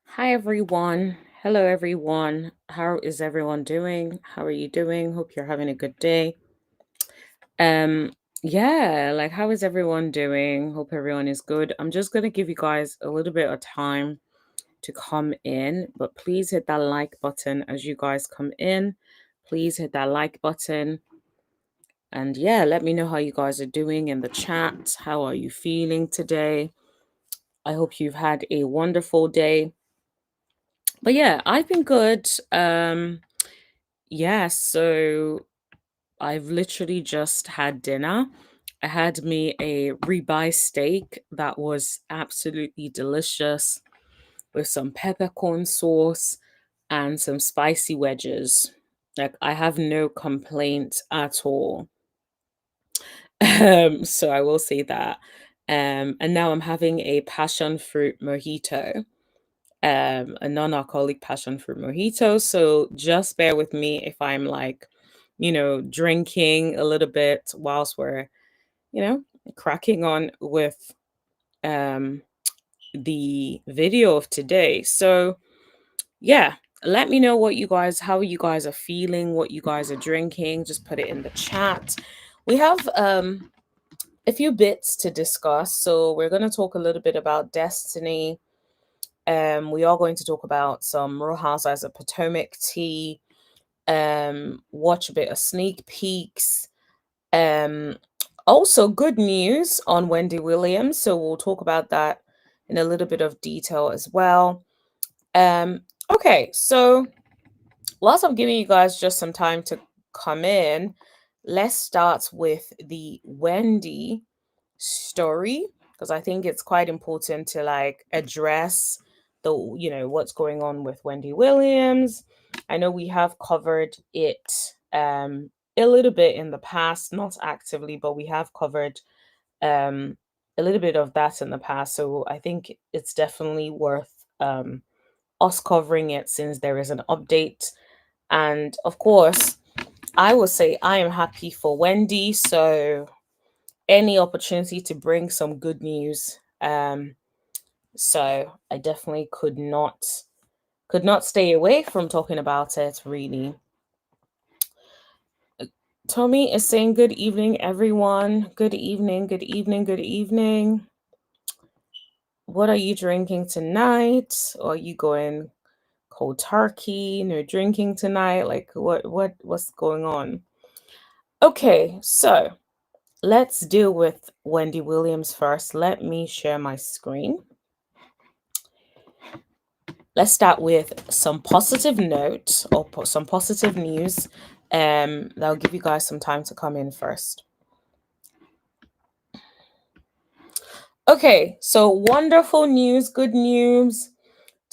Hi everyone. Hello everyone. How is everyone doing? How are you doing? Hope you're having a good day. Um yeah, like how is everyone doing? Hope everyone is good. I'm just going to give you guys a little bit of time to come in, but please hit that like button as you guys come in. Please hit that like button. And yeah, let me know how you guys are doing in the chat. How are you feeling today? I hope you've had a wonderful day. But yeah, I've been good. Yeah, so I've literally just had dinner. I had me a ribeye steak that was absolutely delicious with some peppercorn sauce and some spicy wedges. Like I have no complaint at all. So I will say that. And now I'm having a passion fruit mojito, a non-alcoholic passion fruit mojito. So just bear with me if I'm like, drinking a little bit whilst we're, you know, cracking on with um the video of today. So yeah, let me know how you guys are feeling, what you guys are drinking. Just put it in the chat. We have a few bits to discuss. So we're gonna talk a little bit about destiny. We are going to talk about some Real Housewives of Potomac tea. Watch a bit of sneak peeks. Um, Also good news on Wendy Williams. So we'll talk about that in a little bit of detail as well. Um, okay, so whilst I'm giving you guys just some time to come in, let's start with the Wendy story because I think it's quite important to like address what's going on with Wendy Williams. I know we have covered it a little bit in the past, not actively, but we have covered um a little bit of that in the past. So I think it's definitely worth us covering it since there is an update. And of course, I will say I am happy for Wendy. So any opportunity to bring some good news. So I definitely could not stay away from talking about it really. Tommy is saying good evening, everyone. Good evening, good evening, good evening. What are you drinking tonight? Or are you going cold turkey? No drinking tonight? Like what's going on? Okay, so let's deal with Wendy Williams first. Let me share my screen. Let's start with some positive notes or some positive news. That'll give you guys some time to come in first. Okay, so wonderful news, good news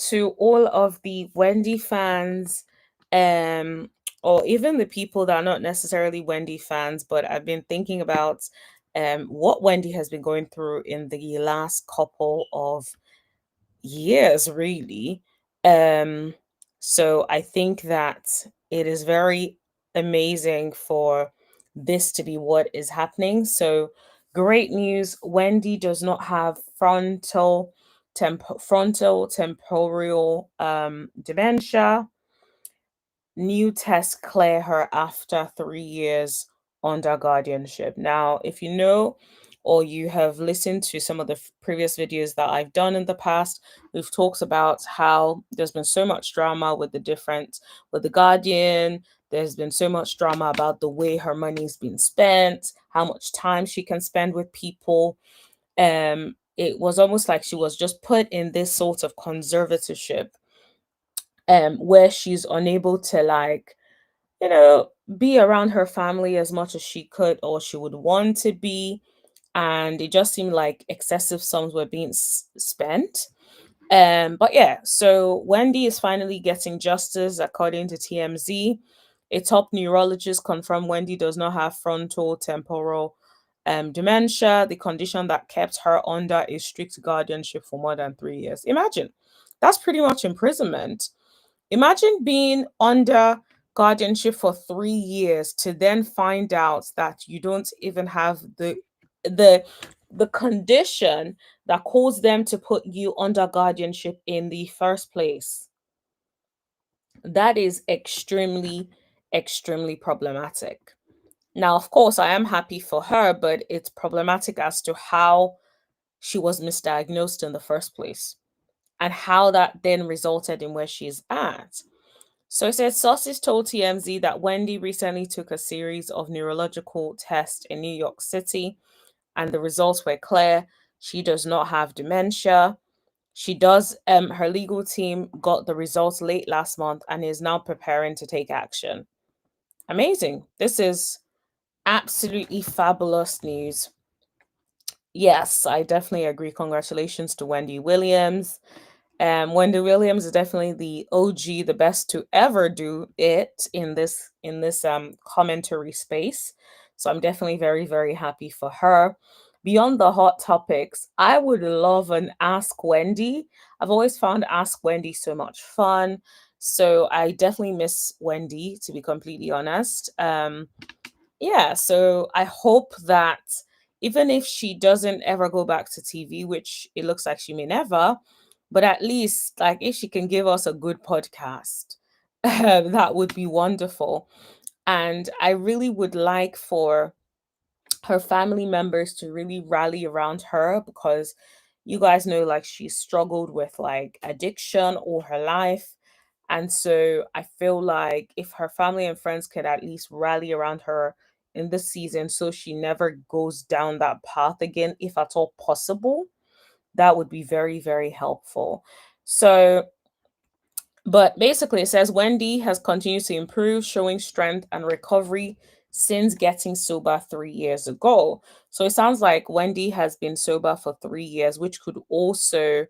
to all of the Wendy fans, um, or even the people that are not necessarily Wendy fans, but I've been thinking about what Wendy has been going through in the last couple of years, really. Um, so I think that it is very amazing for this to be what is happening. So great news. Wendy does not have frontal temporal dementia. New tests clear her after 3 years under guardianship. Now, if you know or you have listened to some of the previous videos that I've done in the past, we've talked about how there's been so much drama with with the guardian. There's been so much drama about the way her money's been spent, how much time she can spend with people. It was almost like she was just put in this sort of conservatorship, where she's unable to like be around her family as much as she could or she would want to be. And it just seemed like excessive sums were being spent. But yeah, so Wendy is finally getting justice according to TMZ. A top neurologist confirmed Wendy does not have frontal temporal dementia, the condition that kept her under a strict guardianship for more than 3 years. Imagine, that's pretty much imprisonment. Imagine being under guardianship for 3 years to then find out that you don't even have the the condition that caused them to put you under guardianship in the first place. That is extremely, extremely problematic. Now, of course, I am happy for her, but it's problematic as to how she was misdiagnosed in the first place and how that then resulted in where she's at. So it says sources told TMZ that Wendy recently took a series of neurological tests in New York City, and the results were clear. She does not have dementia. She does, her legal team got the results late last month and is now preparing to take action. Amazing. This is absolutely fabulous news. Yes, I definitely agree. Congratulations to Wendy Williams. Wendy Williams is definitely the OG, the best to ever do it in this commentary space. So I'm definitely very, very happy for her. Beyond the hot topics, I would love an Ask Wendy. I've always found Ask Wendy so much fun. So I definitely miss Wendy, to be completely honest. Yeah, so I hope that even if she doesn't ever go back to TV, which it looks like she may never, but at least like if she can give us a good podcast, that would be wonderful. And I really would like for her family members to really rally around her, because you guys know like she struggled with like addiction all her life. And so I feel like if her family and friends could at least rally around her in this season so she never goes down that path again, if at all possible, that would be very, very helpful. So, but basically, it says Wendy has continued to improve, showing strength and recovery since getting sober 3 years ago. So it sounds like Wendy has been sober for 3 years, which could also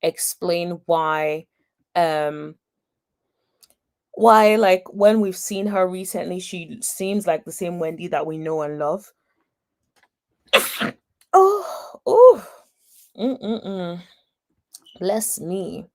explain um, why, like, when we've seen her recently, she seems like the same Wendy that we know and love. Oh, oh, mm-mm-mm. Bless me.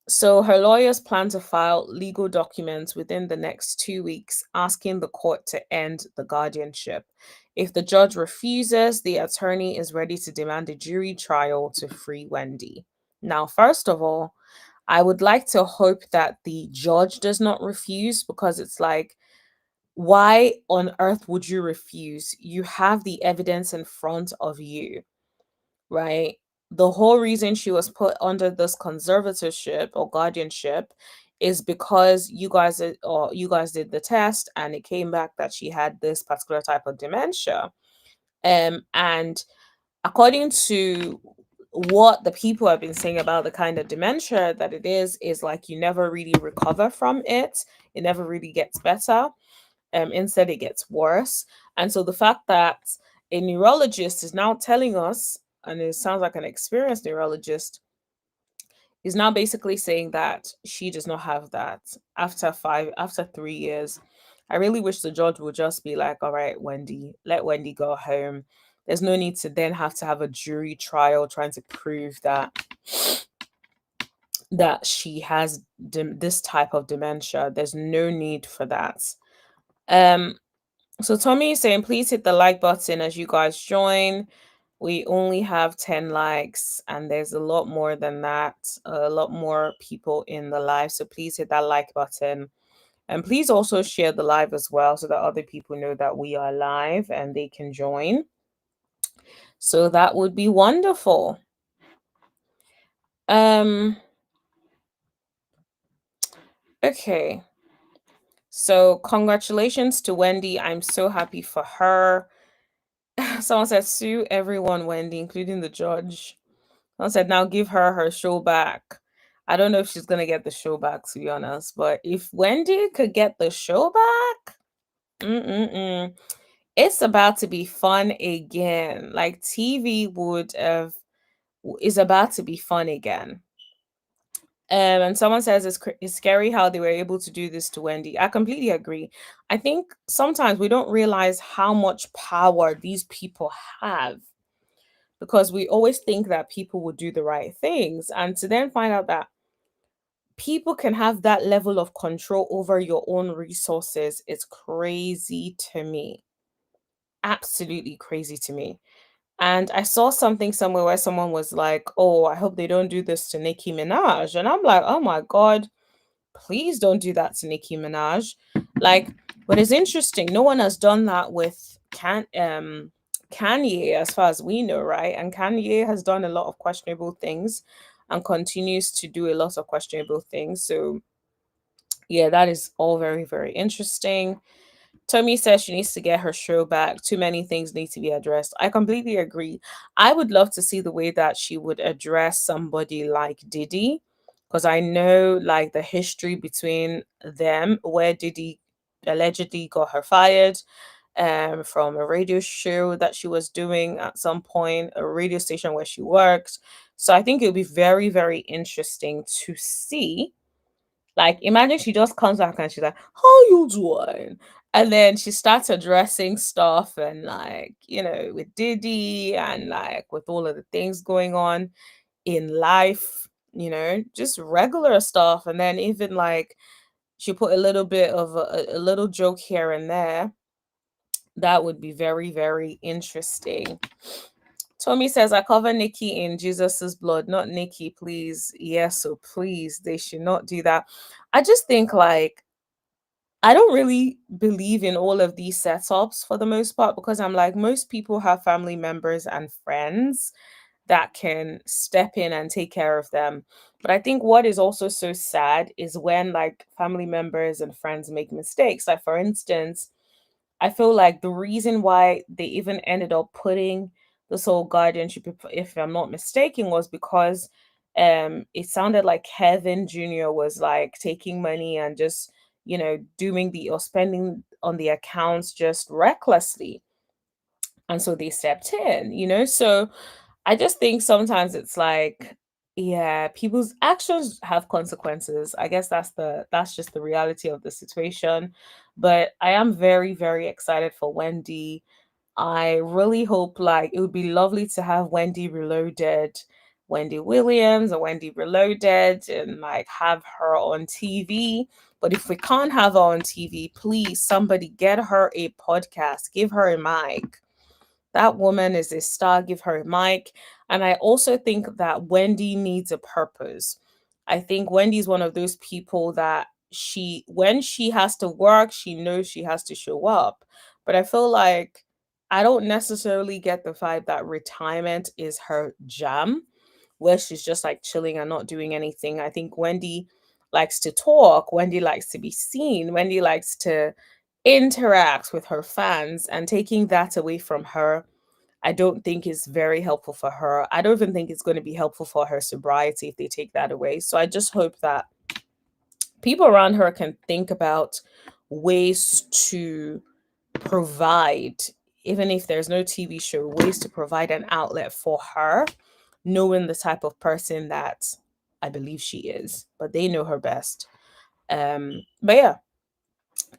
So her lawyers plan to file legal documents within the next 2 weeks, asking the court to end the guardianship. If the judge refuses, the attorney is ready to demand a jury trial to free Wendy. Now, first of all, I would like to hope that the judge does not refuse, because it's like, why on earth would you refuse? You have the evidence in front of you, right? The whole reason she was put under this conservatorship or guardianship is because you guys did the test and it came back that she had this particular type of dementia. And according to what the people have been saying about the kind of dementia that it is like you never really recover from it. It never really gets better. Instead, it gets worse. And so the fact that a neurologist is now telling us, and it sounds like an experienced neurologist, is now basically saying that she does not have that after 3 years. I really wish the judge would just be like, all right, Wendy, let Wendy go home. There's no need to then have to have a jury trial trying to prove that she has this type of dementia. There's no need for that. Um, So Tommy is saying, please hit the like button as you guys join. We only have 10 likes and there's a lot more than that, a lot more people in the live. So please hit that like button. And please also share the live as well so that other people know that we are live and they can join. So that would be wonderful. Okay. So congratulations to Wendy. I'm so happy for her. Someone said sue everyone, Wendy, including the judge. Someone said now give her her show back. I don't know if she's gonna get the show back, to be honest. But if Wendy could get the show back, mm-mm-mm, it's about to be fun again. Like TV is about to be fun again. And someone says it's scary how they were able to do this to Wendy. I completely agree. I think sometimes we don't realize how much power these people have, because we always think that people will do the right things. And to then find out that people can have that level of control over your own resources, it's crazy to me. Absolutely crazy to me. And I saw something somewhere where someone was like, "Oh, I hope they don't do this to Nicki Minaj." And I'm like, "Oh my God, please don't do that to Nicki Minaj." Like, what is interesting, no one has done that with Kanye, as far as we know, right? And Kanye has done a lot of questionable things and continues to do a lot of questionable things. So yeah, that is all very, very interesting. Tommy says she needs to get her show back. Too many things need to be addressed. I completely agree. I would love to see the way that she would address somebody like Diddy, because I know like the history between them, where Diddy allegedly got her fired from a radio show that she was doing at some point, a radio station where she worked. So I think it would be very, very interesting to see, like, imagine she just comes back and she's like, "How you doing?" And then she starts addressing stuff and like, with Diddy and like with all of the things going on in life, just regular stuff. And then even like she put a little bit of a little joke here and there. That would be very, very interesting. Tommy says, I cover Nikki in Jesus's blood, not Nikki, please. Yes, so please, they should not do that. I just think like I don't really believe in all of these setups for the most part, because I'm like, most people have family members and friends that can step in and take care of them. But I think what is also so sad is when like family members and friends make mistakes. Like, for instance, I feel like the reason why they even ended up putting this whole guardianship, if I'm not mistaken, was because it sounded like Kevin Jr. was like taking money and just, doing the or spending on the accounts just recklessly. And so they stepped in. So I just think sometimes it's like, yeah, people's actions have consequences. I guess that's just the reality of the situation. But I am very, very excited for Wendy. I really hope, like, it would be lovely to have Wendy Reloaded, Wendy Williams or Wendy Reloaded, and like have her on TV. But if we can't have her on TV, please somebody get her a podcast, give her a mic. That woman is a star. Give her a mic. And I also think that Wendy needs a purpose. I think Wendy's one of those people that when she has to work, she knows she has to show up. But I feel like I don't necessarily get the vibe that retirement is her jam, where she's just like chilling and not doing anything. I think Wendy likes to talk. Wendy likes to be seen. Wendy likes to interact with her fans, and taking that away from her, I don't think is very helpful for her. I don't even think it's going to be helpful for her sobriety if they take that away. So I just hope that people around her can think about ways to provide, even if there's no TV show, ways to provide an outlet for her, knowing the type of person that I believe she is. But they know her best. But yeah,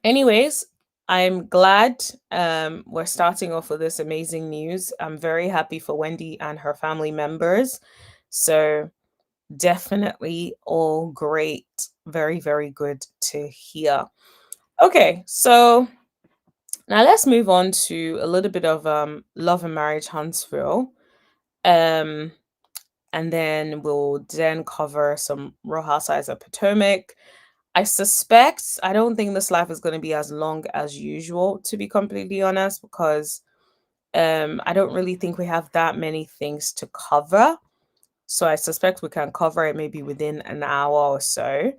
anyways, I'm glad we're starting off with this amazing news. I'm very happy for Wendy and her family members. So definitely all great. Very, very good to hear. Okay, so now let's move on to a little bit of Love and Marriage Huntsville. Um and then we'll then cover some Real Housewives of Potomac. I don't think this live is going to be as long as usual, to be completely honest, because I don't really think we have that many things to cover. So I suspect we can cover it maybe within an hour or so.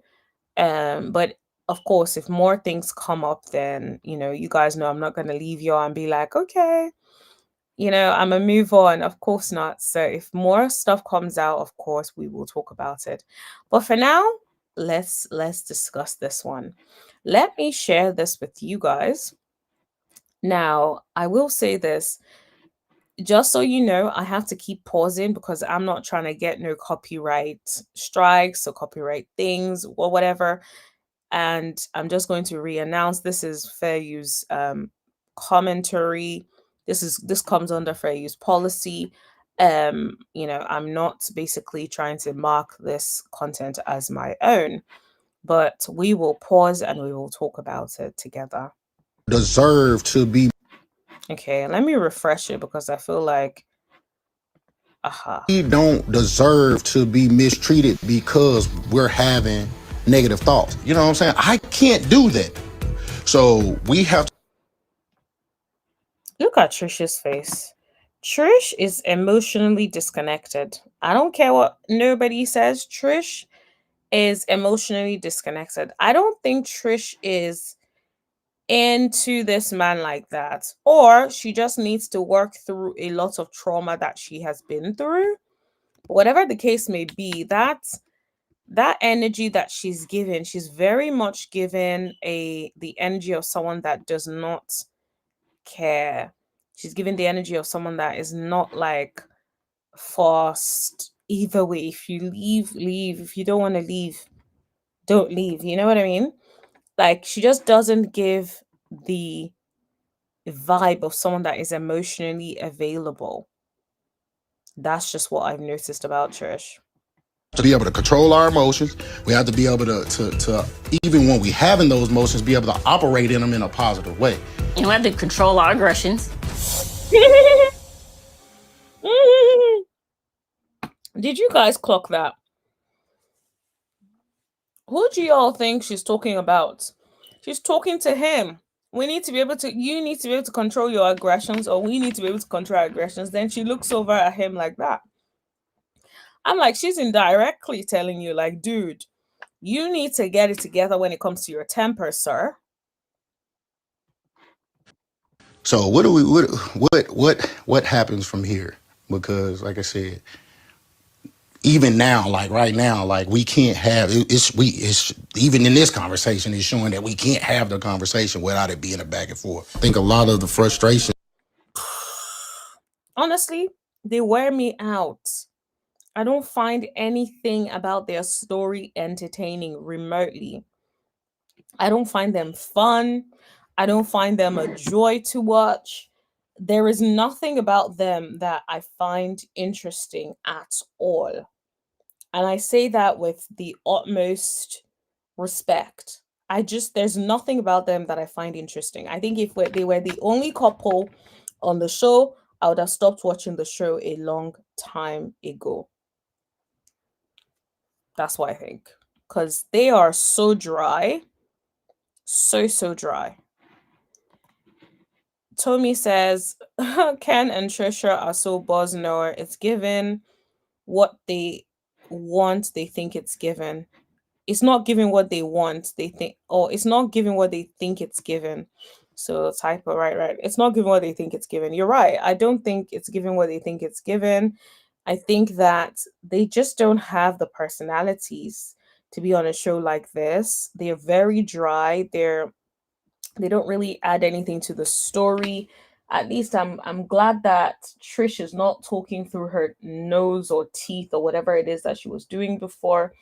But of course, if more things come up, then you guys know I'm not going to leave you and be like, okay, I'm gonna move on. Of course not. So if more stuff comes out, of course we will talk about it. But for now, let's discuss this one. Let me share this with you guys. Now, I will say this, just so you know, I have to keep pausing because I'm not trying to get no copyright strikes or copyright things or whatever. And I'm just going to re-announce this is fair use commentary. This comes under fair use policy. I'm not basically trying to mark this content as my own, but we will pause and we will talk about it together. Deserve to be. Okay, let me refresh it because I feel like We don't deserve to be mistreated because we're having negative thoughts. You know what I'm saying? I can't do that. So we have to. Look at Trisha's face. Trish is emotionally disconnected. I don't care what nobody says. Trish is emotionally disconnected. I don't think Trish is into this man like that. Or she just needs to work through a lot of trauma that she has been through. Whatever the case may be, that energy that she's given, she's very much given the energy of someone that does not care. She's given the energy of someone that is not like forced either way. If you leave, leave. If you don't want to leave, don't leave. You know what I mean? Like she just doesn't give the vibe of someone that is emotionally available. That's just what I've noticed about Trish. To be able to control our emotions, we have to be able to even when we having those emotions, be able to operate in them in a positive way. And we have to control our aggressions. Did you guys clock that? Who do y'all think she's talking about? She's talking to him. You need to be able to control your aggressions, or we need to be able to control our aggressions. Then she looks over at him like that. I'm like, she's indirectly telling you, like, dude, you need to get it together when it comes to your temper, sir. So what happens from here? Because like I said, even now, like right now, like we can't have it's even in this conversation is showing that we can't have the conversation without it being a back and forth. I think a lot of the frustration. Honestly, they wear me out. I don't find anything about their story entertaining remotely. I don't find them fun. I don't find them a joy to watch. There is nothing about them that I find interesting at all. And I say that with the utmost respect. There's nothing about them that I find interesting. I think if they were the only couple on the show, I would have stopped watching the show a long time ago. That's what I think. Because they are so dry. So dry. Tommy says, Ken and Trisha are so buzz knower. It's given what they want, they think it's given. It's not giving what they want, they think, or it's not giving what they think it's given. So typo, right. It's not giving what they think it's given. You're right. I don't think it's giving what they think it's given. I think that they just don't have the personalities to be on a show like this. They're very dry. They don't really add anything to the story. At least I'm glad that Trish is not talking through her nose or teeth or whatever it is that she was doing before.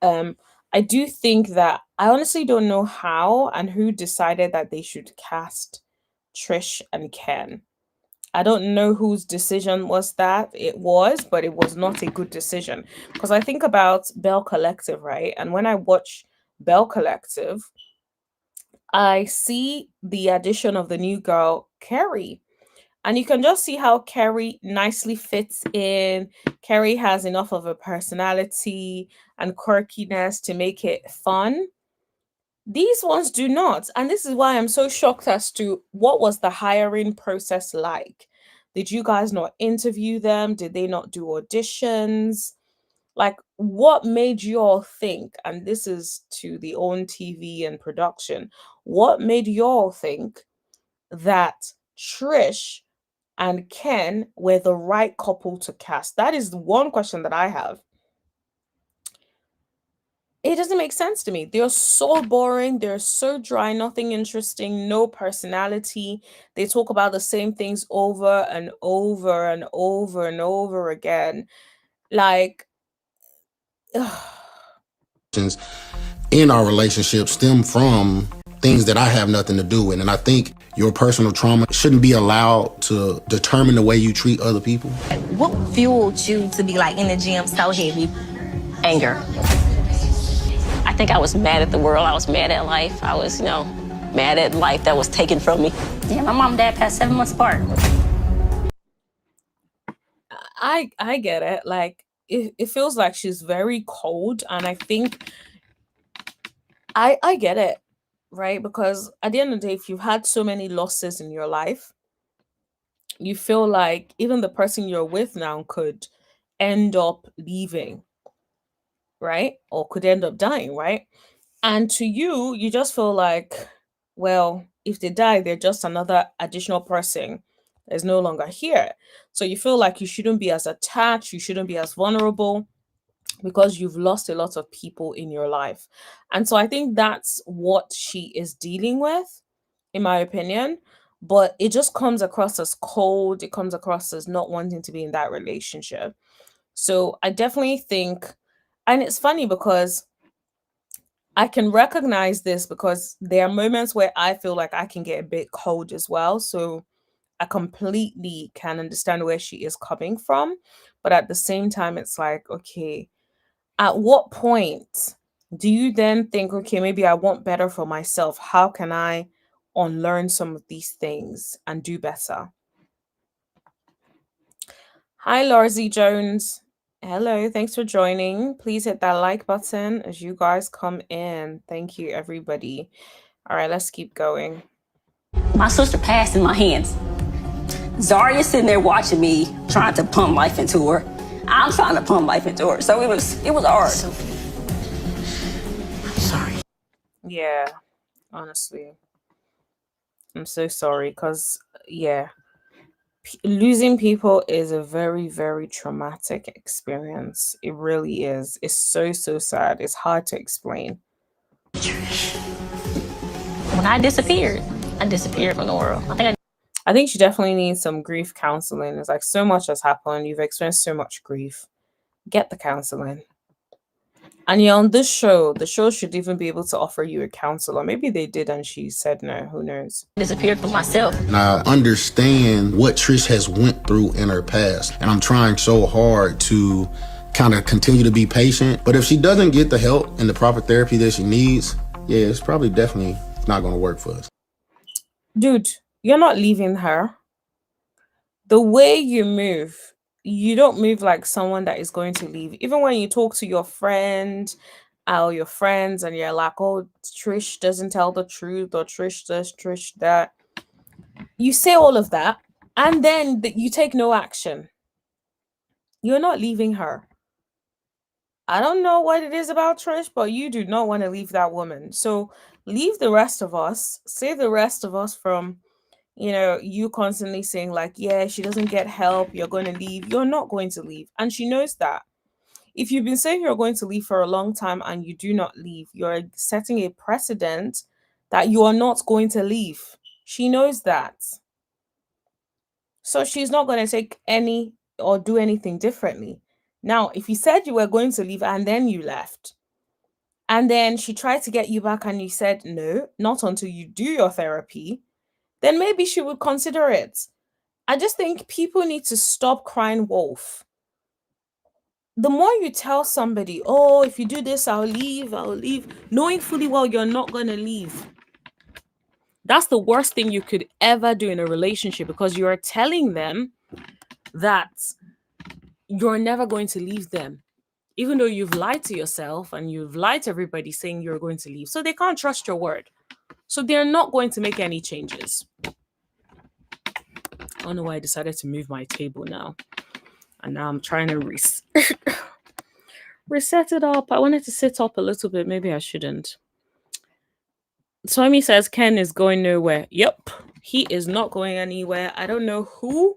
I do think that I honestly don't know how and who decided that they should cast Trish and Ken. I don't know whose decision was that it was, but it was not a good decision. Because I think about Bell Collective, right? And when I watch Bell Collective, I see the addition of the new girl, Carrie. And you can just see how Carrie nicely fits in. Carrie has enough of a personality and quirkiness to make it fun. These ones do not. And this is why I'm so shocked as to what was the hiring process like. Did you guys not interview them? Did they not do auditions? Like, what made you all think, and this is to the own TV and production, what made you all think that Trish and Ken were the right couple to cast? That is the one question that I have. It doesn't make sense to me. They're so boring. They're so dry, nothing interesting, no personality. They talk about the same things over and over and over and over again. Like, in our relationship stem from things that I have nothing to do with. And I think your personal trauma shouldn't be allowed to determine the way you treat other people. What fueled you to be like in the gym so heavy? Anger. I think I was mad at the world. I was mad at life. I was, mad at life that was taken from me. Yeah, my mom and dad passed 7 months apart. I get it. Like it feels like she's very cold, and I think I get it, right? Because at the end of the day, if you've had so many losses in your life, you feel like even the person you're with now could end up leaving, right? Or could end up dying, right? And to you, you just feel like, well, if they die, they're just another additional person that's no longer here. So you feel like you shouldn't be as attached, you shouldn't be as vulnerable because you've lost a lot of people in your life. And so I think that's what she is dealing with, in my opinion. But it just comes across as cold, it comes across as not wanting to be in that relationship. So I definitely think, and it's funny because I can recognize this because there are moments where I feel like I can get a bit cold as well. So I completely can understand where she is coming from. But at the same time, it's like, okay, at what point do you then think, okay, maybe I want better for myself? How can I unlearn some of these things and do better? Hi, Lorzy Jones. Hello, thanks for joining. Please hit that like button as you guys come in. Thank you, everybody. All right, let's keep going. My sister passed in my hands. Zaria's sitting there watching me, trying to pump life into her. I'm trying to pump life into her. So it was hard. I'm sorry. Yeah, honestly, I'm so sorry because, yeah, losing people is a very, very traumatic experience. It really is. It's so, so sad. It's hard to explain. When I disappeared from the world. I think she definitely needs some grief counseling. It's like so much has happened. You've experienced so much grief. Get the counseling. And you're on this show. The show should even be able to offer you a counselor. Maybe they did and she said no. Who knows? Disappeared for myself. And I understand what Trish has went through in her past. And I'm trying so hard to kind of continue to be patient. But if she doesn't get the help and the proper therapy that she needs, yeah, it's probably definitely not going to work for us. Dude, you're not leaving her. The way you move, you don't move like someone that is going to leave. Even when you talk to your friend or your friends and you're like, oh, Trish doesn't tell the truth, or Trish this, Trish that. You say all of that and then you take no action. You're not leaving her. I don't know what it is about Trish, but you do not want to leave that woman. So leave the rest of us. Save the rest of us from, you constantly saying like, yeah, she doesn't get help. You're going to leave. You're not going to leave. And she knows that. If you've been saying you're going to leave for a long time and you do not leave, you're setting a precedent that you are not going to leave. She knows that. So she's not going to take any or do anything differently. Now, if you said you were going to leave and then you left, and then she tried to get you back and you said no, not until you do your therapy, then maybe she would consider it. I just think people need to stop crying wolf. The more you tell somebody, oh, if you do this, I'll leave, knowing fully well you're not going to leave. That's the worst thing you could ever do in a relationship, because you're telling them that you're never going to leave them, even though you've lied to yourself and you've lied to everybody saying you're going to leave. So they can't trust your word. So they're not going to make any changes. I don't know why I decided to move my table now. And now I'm trying to reset it up. I wanted to sit up a little bit. Maybe I shouldn't. Tommy says Ken is going nowhere. Yep, he is not going anywhere. I don't know who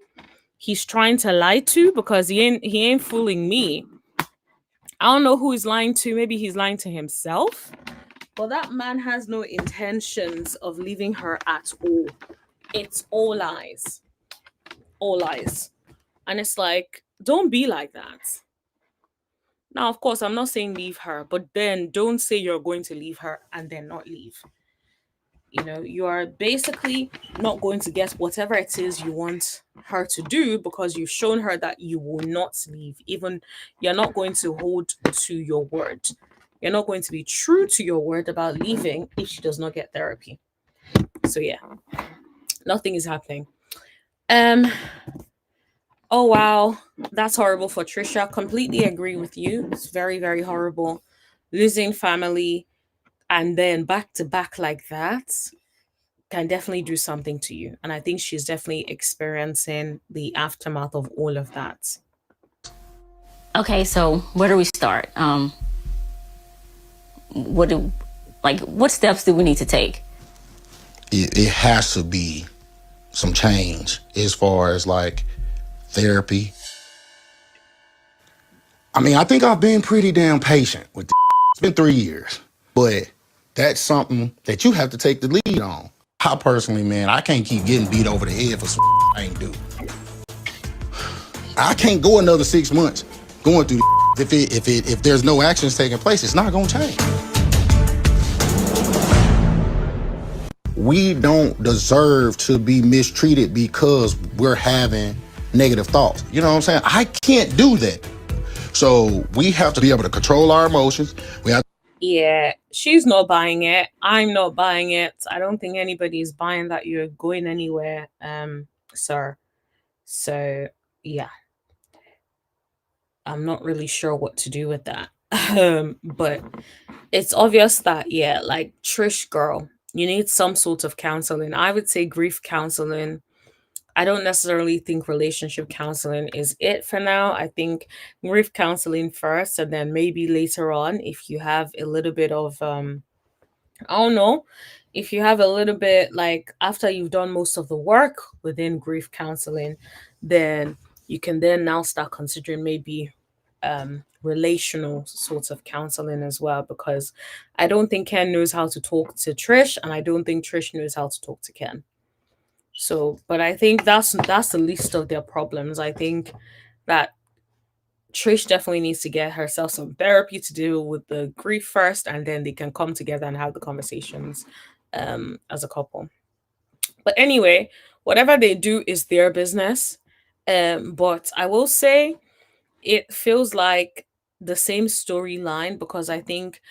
he's trying to lie to, because he ain't fooling me. I don't know who he's lying to. Maybe he's lying to himself. But that man has no intentions of leaving her at all. It's all lies. All lies. And it's like, don't be like that. Now, of course, I'm not saying leave her, but then don't say you're going to leave her and then not leave. You are basically not going to get whatever it is you want her to do, because you've shown her that you will not leave. Even you're not going to hold to your word. You're not going to be true to your word about leaving if she does not get therapy. So yeah, nothing is happening. Oh wow, that's horrible for Trisha. Completely agree with you. It's very, very horrible. Losing family and then back to back like that can definitely do something to you. And I think she's definitely experiencing the aftermath of all of that. Okay, so where do we start? What do, like, what steps do we need to take? It has to be some change as far as like therapy. I mean, I think I've been pretty damn patient with this. It's been 3 years, but that's something that you have to take the lead on. I personally, man, I can't keep getting beat over the head for some I ain't do. I can't go another 6 months going through if there's no actions taking place. It's not gonna change. We don't deserve to be mistreated because we're having negative thoughts. You know what I'm saying? I can't do that. So we have to be able to control our emotions. We have. Yeah, she's not buying it. I'm not buying it. I don't think anybody is buying that you're going anywhere, sir. So yeah, I'm not really sure what to do with that. But it's obvious that yeah, like Trish girl, you need some sort of counseling. I would say grief counseling. I don't necessarily think relationship counseling is it for now. I think grief counseling first, and then maybe later on, if you have a little bit of I don't know, if you have a little bit like after you've done most of the work within grief counseling, then you can then now start considering maybe relational sorts of counseling as well, because I don't think Ken knows how to talk to Trish, and I don't think Trish knows how to talk to Ken. So, but I think that's the least of their problems. I think that Trish definitely needs to get herself some therapy to deal with the grief first, and then they can come together and have the conversations as a couple. But anyway, whatever they do is their business. But I will say it feels like the same storyline, because I think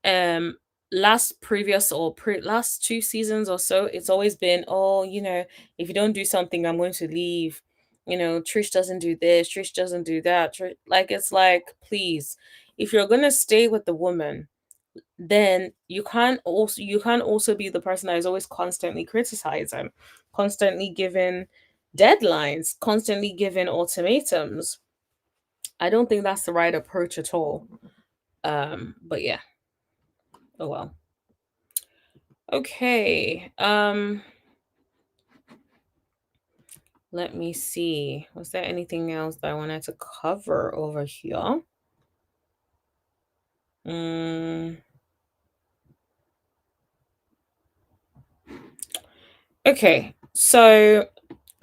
um last 2 seasons or so, it's always been, oh, if you don't do something, I'm going to leave. Trish doesn't do this, Trish doesn't do that. Like, it's like, please, if you're gonna stay with the woman, then you can't also be the person that is always constantly criticizing, constantly giving deadlines, constantly giving ultimatums. I don't think that's the right approach at all. But yeah. Oh well. Okay. Let me see. Was there anything else that I wanted to cover over here? Mm, okay. So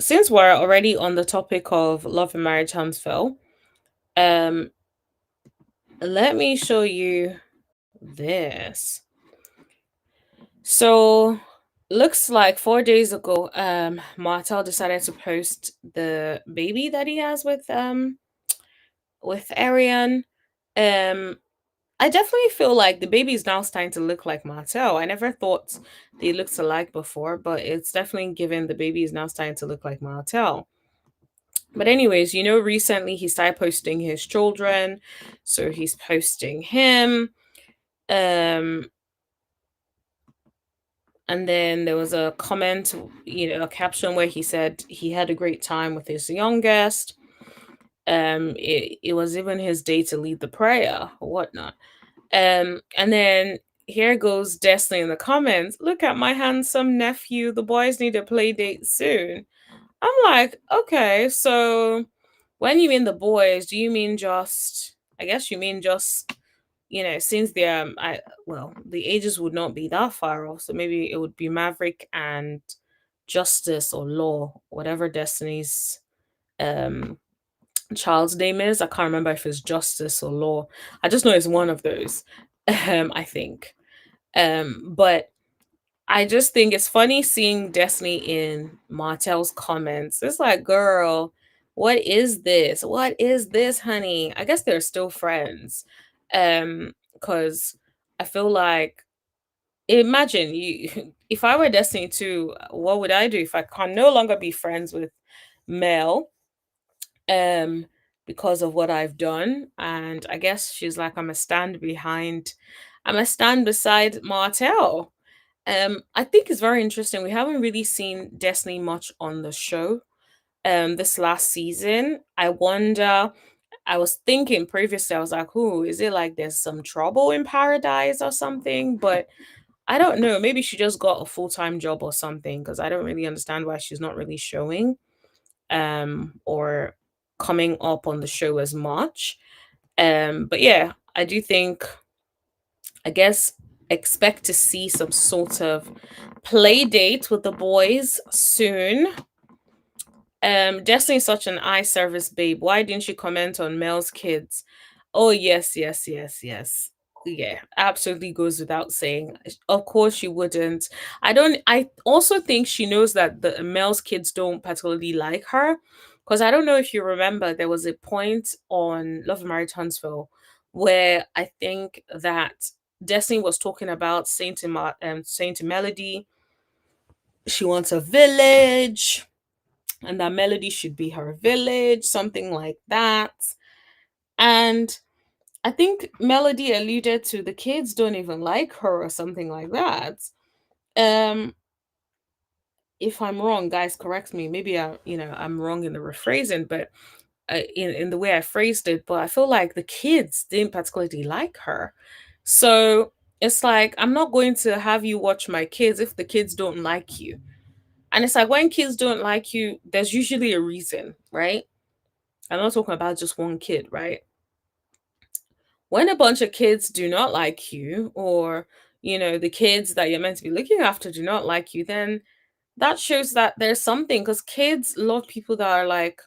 since we're already on the topic of Love and Marriage Huntsville, um, let me show you this. So looks like 4 days ago, Martell decided to post the baby that he has with Ariane. Um, I definitely feel like the baby is now starting to look like Martell. I never thought they looked alike before, but it's definitely given the baby is now starting to look like Martell. But anyways, recently he started posting his children, so he's posting him. Um, and then there was a comment, a caption where he said he had a great time with his youngest. It was even his day to lead the prayer or whatnot. And then here goes Destiny in the comments. Look at my handsome nephew. The boys need a play date soon. I'm like, okay, so when you mean the boys, do you mean just? I guess you mean just, since they're, the ages would not be that far off, so maybe it would be Maverick and Justice or Law, whatever Destiny's um child's name is. I can't remember if it's Justice or Law. I just know it's one of those. I think. But I just think it's funny seeing Destiny in Martell's comments. It's like, girl, what is this? What is this, honey? I guess they're still friends. Because I feel like, imagine you if I were Destiny too, what would I do if I can no longer be friends with Mel? um, because of what I've done. And I guess she's like, I'm a stand beside Martell. I think it's very interesting. We haven't really seen Destiny much on the show this last season. I was thinking previously, I was like, "Who is it? Like, there's some trouble in paradise or something?" But I don't know. Maybe she just got a full-time job or something, because I don't really understand why she's not really showing or coming up on the show as much. But yeah, I do think, I guess, expect to see some sort of play date with the boys soon. Destiny's such an eye service babe. Why didn't you comment on Mel's kids? Oh, yes, yes, yes, yes. Yeah, absolutely goes without saying. Of course she wouldn't. I also think she knows that the Mel's kids don't particularly like her. Because I don't know if you remember, there was a point on Love and Married Huntsville where I think that Destiny was talking about saying to Melody, she wants a village and that Melody should be her village, something like that. And I think Melody alluded to the kids don't even like her or something like that. Um, if I'm wrong, guys, correct me. Maybe I'm wrong in the rephrasing, but in the way I phrased it. But I feel like the kids didn't particularly like her, so it's like, I'm not going to have you watch my kids if the kids don't like you. And it's like, when kids don't like you, there's usually a reason, right? I'm not talking about just one kid, right? When a bunch of kids do not like you, or, the kids that you're meant to be looking after do not like you, then that shows that there's something, because kids love people that are like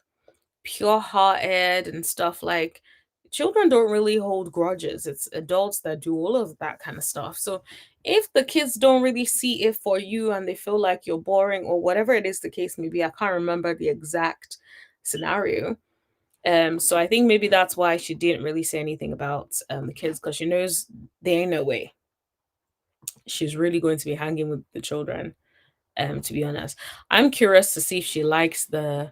pure hearted and stuff. Like, children don't really hold grudges. It's adults that do all of that kind of stuff. So if the kids don't really see it for you and they feel like you're boring or whatever it is the case may be, I can't remember the exact scenario. So I think maybe that's why she didn't really say anything about the kids, because she knows there ain't no way she's really going to be hanging with the children. To be honest, I'm curious to see if she likes the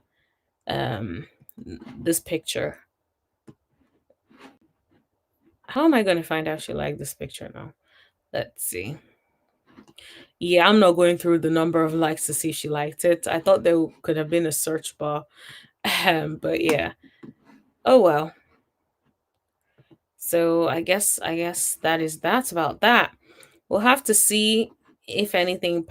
this picture. How am I going to find out she liked this picture now? Let's see. Yeah, I'm not going through the number of likes to see if she liked it. I thought there could have been a search bar. But yeah. Oh well. So I guess that's about that. We'll have to see if anything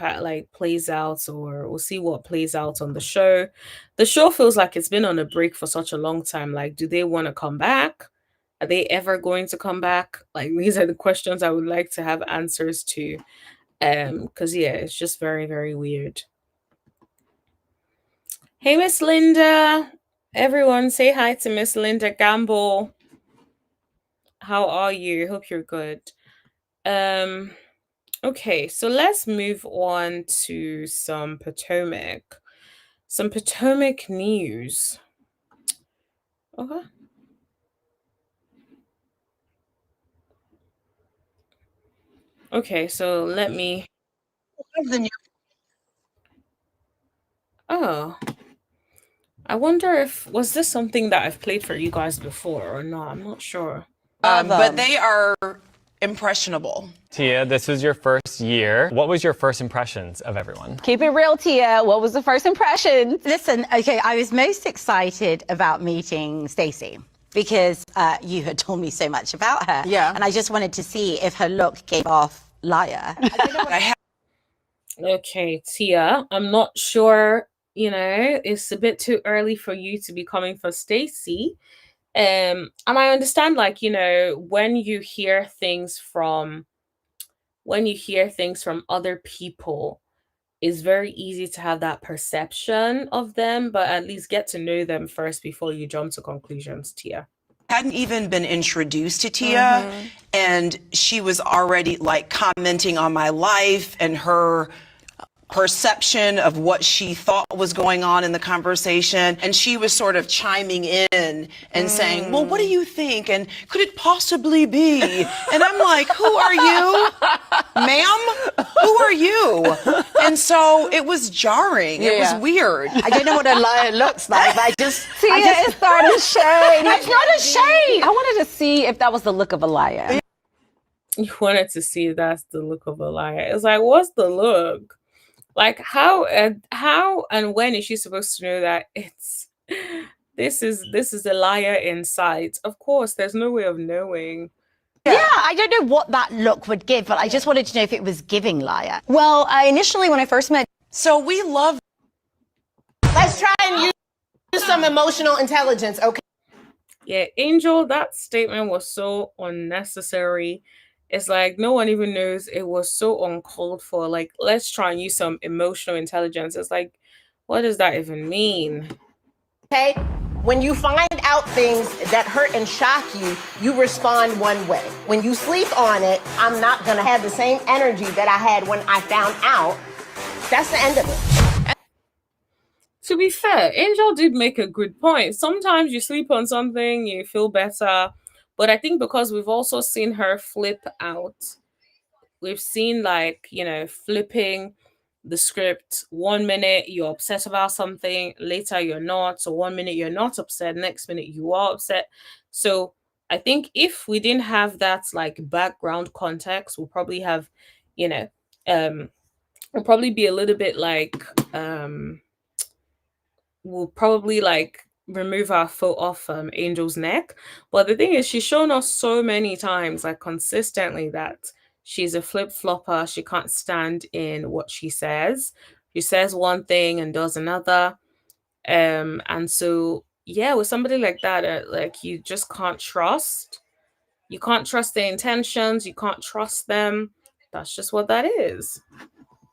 plays out, or we'll see what plays out on the show. The show feels like it's been on a break for such a long time. Like, do they want to come back? Are they ever going to come back? Like, these are the questions I would like to have answers to. Because yeah, it's just very, very weird. Hey, Miss Linda. Everyone say hi to Miss Linda Gamble. How are you? Hope you're good. Okay, so let's move on to some Potomac news. Okay. Okay, so let me. Oh, I wonder if was this something that I've played for you guys before or not. I'm not sure. But they are impressionable. Tia, this was your first year. What was your first impressions of everyone? Keep it real, Tia. What was the first impression? Listen, okay, I was most excited about meeting Stacey because you had told me so much about her. Yeah. And I just wanted to see if her look gave off liar. Okay, Tia, I'm not sure, it's a bit too early for you to be coming for Stacey. And I understand, like, when you hear things from other people, it's very easy to have that perception of them, but at least get to know them first before you jump to conclusions, Tia. Hadn't even been introduced to Tia, and she was already like commenting on my life and her perception of what she thought was going on in the conversation, and she was sort of chiming in and saying, well, what do you think, and could it possibly be? And I'm like, who are you, ma'am? Who are you? And so it was jarring. It was weird. I don't know what a liar looks like, but Tia is starting shade. It's not a shade. I wanted to see if that was the look of a liar. You wanted to see if that's the look of a liar. It's like, what's the look? Like, how and when is she supposed to know that this is a liar in sight? Of course, there's no way of knowing. yeah, I don't know what that look would give, but I just wanted to know if it was giving liar. Well, initially when I first met, So we love. Let's try and use some emotional intelligence, okay? Yeah, Angel, that statement was so unnecessary. It's like no one even knows, it was so uncalled for. Like, let's try and use some emotional intelligence. It's like, what does that even mean? Okay? When you find out things that hurt and shock you, you respond one way. When you sleep on it, I'm not gonna have the same energy that I had when I found out. That's the end of it. To be fair, Angel did make a good point. Sometimes you sleep on something, you feel better. But I think because we've also seen her flip out, we've seen, like, flipping the script. 1 minute you're upset about something, later you're not. So 1 minute you're not upset, next minute you are upset. So I think if we didn't have that, like, background context, we'll probably have, we'll probably be a little bit like, we'll probably like remove our foot off Angel's neck. But the thing is, she's shown us so many times, like consistently, that she's a flip-flopper. She can't stand in what she says. She says one thing and does another. And so, yeah, with somebody like that, like, you just can't trust. You can't trust their intentions. You can't trust them. That's just what that is.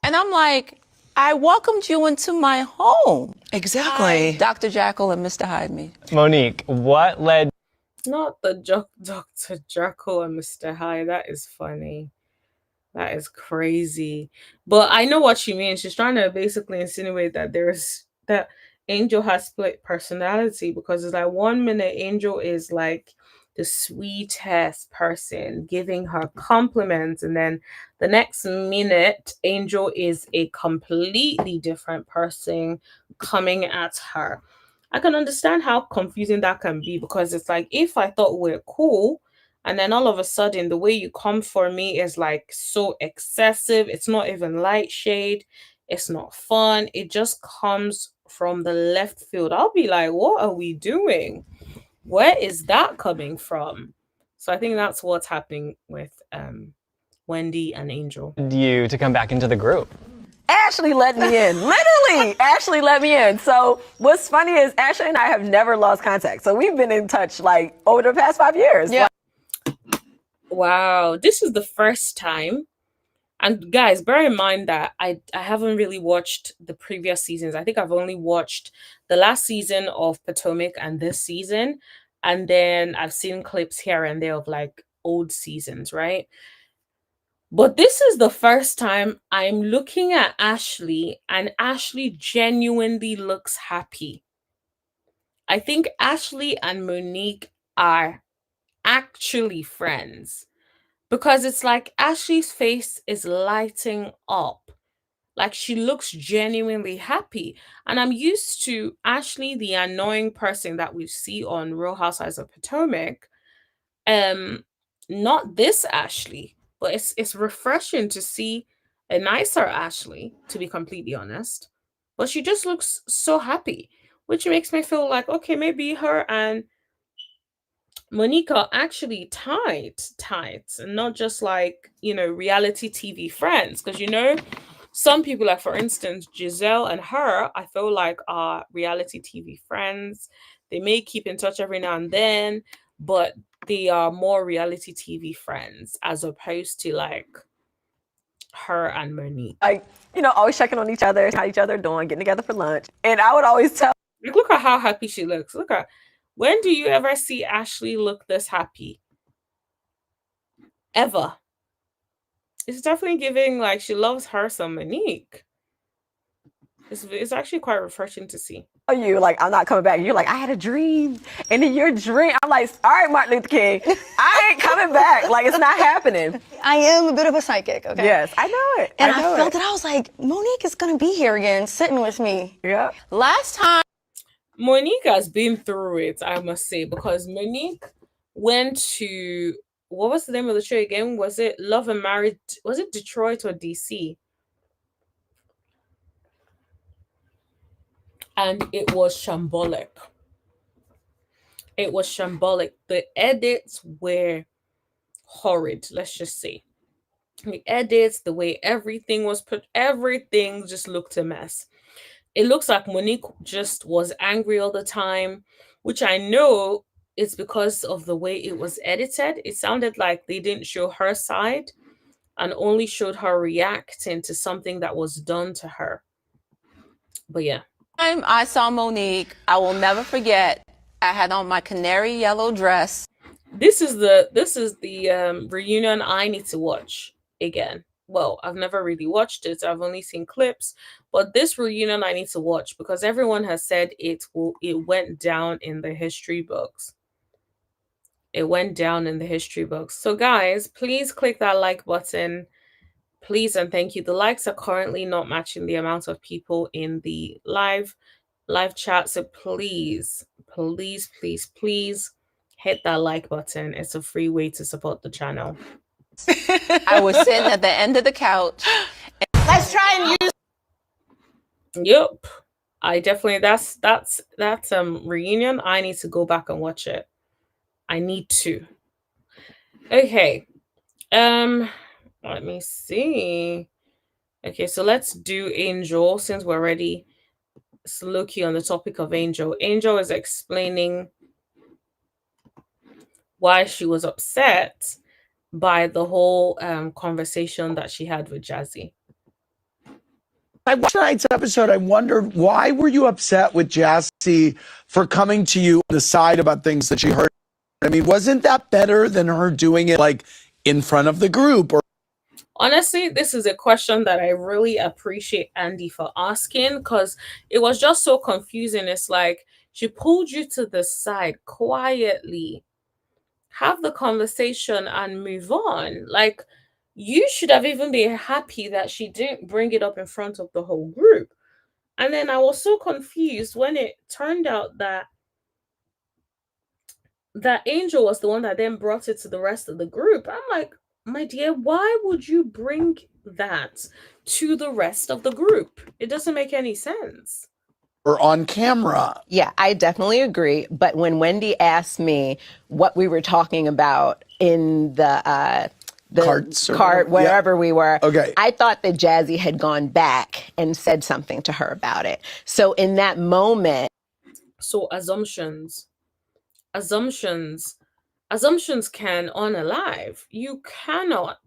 And I'm like, I welcomed you into my home. Exactly. Dr. Jackal and Mr. Hyde me. Monique, what led Not the Dr. Jekyll and Mr. Hyde. That is funny. That is crazy. But I know what she means. She's trying to basically insinuate that that Angel has split personality, because it's like 1 minute Angel is like the sweetest person giving her compliments, and then the next minute Angel is a completely different person coming at her. I can understand how confusing that can be, because it's like, if I thought we're cool, and then all of a sudden the way you come for me is like so excessive. It's not even light shade. It's not fun. It just comes from the left field. I'll be like, what are we doing? Where is that coming from? So I think that's what's happening with Wendy and Angel. you to come back into the group? Ashley let me in. Literally, Ashley let me in. So what's funny is Ashley and I have never lost contact. So we've been in touch like over the past 5 years. Yeah. Wow, this is the first time. And guys, bear in mind that I haven't really watched the previous seasons. I think I've only watched the last season of Potomac and this season. And then I've seen clips here and there of like old seasons, right? But this is the first time I'm looking at Ashley, and Ashley genuinely looks happy. I think Ashley and Monique are actually friends, because it's like Ashley's face is lighting up. Like, she looks genuinely happy. And I'm used to Ashley, the annoying person that we see on Real Housewives of Potomac. Not this Ashley, but it's refreshing to see a nicer Ashley, to be completely honest. But she just looks so happy, which makes me feel like, okay, maybe her and Monique are actually tight, and not just like, reality TV friends. Because, some people, like for instance, Giselle and her, I feel like are reality TV friends. They may keep in touch every now and then, but they are more reality TV friends as opposed to like her and Monique. Like, always checking on each other, how each other doing, getting together for lunch. And I would always tell. Like, look at how happy she looks. When do you ever see Ashley look this happy? Ever. It's definitely giving like she loves her some Monique. It's actually quite refreshing to see. You like, I'm not coming back. You're like, I had a dream, and in your dream, I'm like, all right, Martin Luther King, I ain't coming back. Like, it's not happening. I am a bit of a psychic, okay? Yes, I know it. And I know felt it. I was like, Monique is gonna be here again, sitting with me. Yeah. Last time. Monique has been through it, I must say, because Monique went to, what was the name of the show again? Was it Love and Married? Was it Detroit or DC? And it was shambolic. It was shambolic. The edits were horrid, let's just say. The edits, the way everything was put, everything just looked a mess. It looks like Monique just was angry all the time, which I know is because of the way it was edited. It sounded like they didn't show her side and only showed her reacting to something that was done to her. But yeah. Time I saw Monique, I will never forget. I had on my canary yellow dress. This is the reunion I need to watch again. Well, I've never really watched it. I've only seen clips, but this reunion I need to watch because everyone has said it went down in the history books. It went down in the history books. So guys, please click that like button. Please and thank you. The likes are currently not matching the amount of people in the live chat. So please hit that like button. It's a free way to support the channel. I was sitting at the end of the couch. Let's try and use. Yep. I definitely that's reunion. I need to go back and watch it. I need to. Okay. Let me see. Okay, so let's do Angel since we're already low-key on the topic of Angel. Angel is explaining why she was upset by the whole conversation that she had with Jazzy. I watched tonight's episode. I wondered, why were you upset with Jazzy for coming to you on the side about things that she heard? I mean, wasn't that better than her doing it like in front of the group? Or honestly, this is a question that I really appreciate Andy for asking because it was just so confusing. It's like she pulled you to the side quietly, have the conversation and move on. Like, you should have even been happy that she didn't bring it up in front of the whole group. And then I was so confused when it turned out that Angel was the one that then brought it to the rest of the group. I'm like, my dear, why would you bring that to the rest of the group? It doesn't make any sense. Or on camera. Yeah, I definitely agree. But when Wendy asked me what we were talking about in the cart, wherever we were, okay, I thought that Jazzy had gone back and said something to her about it. So in that moment. So assumptions can unalive. You cannot